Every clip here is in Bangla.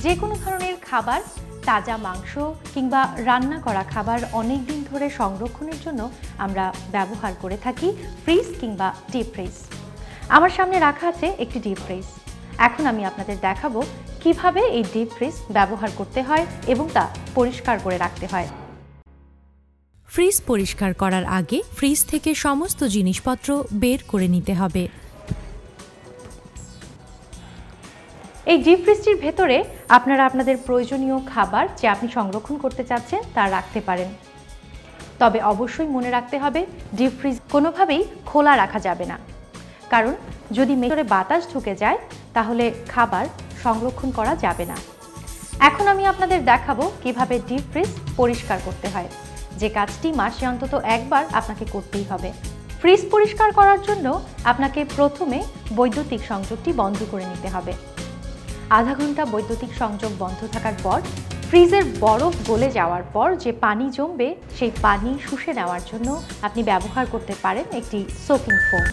যে কোনো ধরনের খাবার, তাজা মাংস কিংবা রান্না করা খাবার অনেক দিন ধরে সংরক্ষণের জন্য আমরা ব্যবহার করে থাকি ফ্রিজ কিংবা ডিপ ফ্রিজ। আমার সামনে রাখা আছে একটি ডিপ ফ্রিজ। এখন আমি আপনাদের দেখাবো কিভাবে এই ডিপ ফ্রিজ ব্যবহার করতে হয় এবং তা পরিষ্কার করে রাখতে হয়। ফ্রিজ পরিষ্কার করার আগে ফ্রিজ থেকে সমস্ত জিনিসপত্র বের করে নিতে হবে। এই ডিপ ফ্রিজটির ভেতরে আপনারা আপনাদের প্রয়োজনীয় খাবার যে আপনি সংরক্ষণ করতে চাচ্ছেন তা রাখতে পারেন। তবে অবশ্যই মনে রাখতে হবে ডিপ ফ্রিজ কোনোভাবেই খোলা রাখা যাবে না, কারণ যদি ভেতরে বাতাস ঢুকে যায় তাহলে খাবার সংরক্ষণ করা যাবে না। এখন আমি আপনাদের দেখাবো কিভাবে ডিপ ফ্রিজ পরিষ্কার করতে হয়, যে কাজটি মাসে অন্তত একবার আপনাকে করতেই হবে। ফ্রিজ পরিষ্কার করার জন্য আপনাকে প্রথমে বৈদ্যুতিক সংযোগটি বন্ধ করে নিতে হবে। আধা ঘন্টা বৈদ্যুতিক সংযোগ বন্ধ থাকার পর ফ্রিজের বরফ গলে যাওয়ার পর যে পানি জমবে সেই পানি শুষে নেওয়ার জন্য আপনি ব্যবহার করতে পারেন একটি সোকিং ফোম।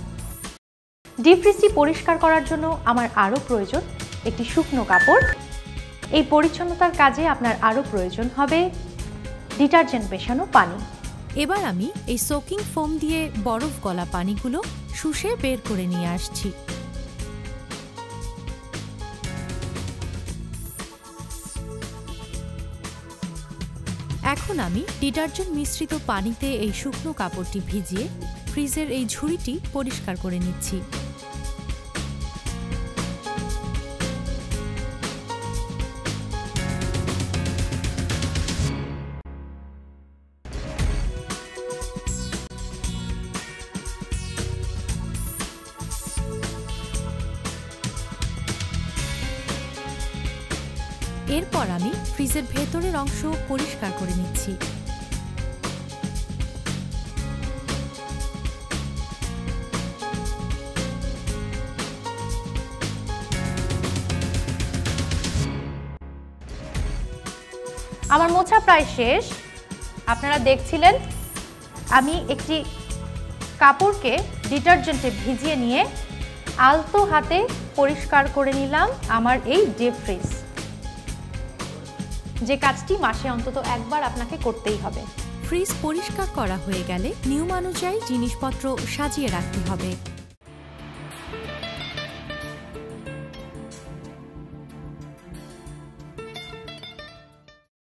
ডিপ ফ্রিজটি পরিষ্কার করার জন্য আমার আরও প্রয়োজন একটি শুকনো কাপড়। এই পরিচ্ছন্নতার কাজে আপনার আরও প্রয়োজন হবে ডিটারজেন্ট মেশানো পানি। এবার আমি এই সোকিং ফোম দিয়ে বরফ গলা পানিগুলো শুষে বের করে নিয়ে আসছি। এখন আমি ডিটারজেন্ট মিশ্রিত পানিতে এই শুকনো কাপড়টি ভিজিয়ে ফ্রিজের এই ঝুড়িটি পরিষ্কার করে নিচ্ছি। এরপর আমি ফ্রিজের ভেতরের অংশ পরিষ্কার করে নিচ্ছি। আমার মোছা প্রায় শেষ। আপনারা দেখছিলেন আমি একটি কাপড়কে ডিটারজেন্টে ভিজিয়ে নিয়ে আলতো হাতে পরিষ্কার করে নিলাম আমার এই ডিপ ফ্রিজ, যে কাজটি মাসে অন্তত একবার আপনাকে করতেই হবে। ফ্রিজ পরিষ্কার করা হয়ে গেলে নিয়মানুযায়ী জিনিসপত্র সাজিয়ে রাখতে হবে।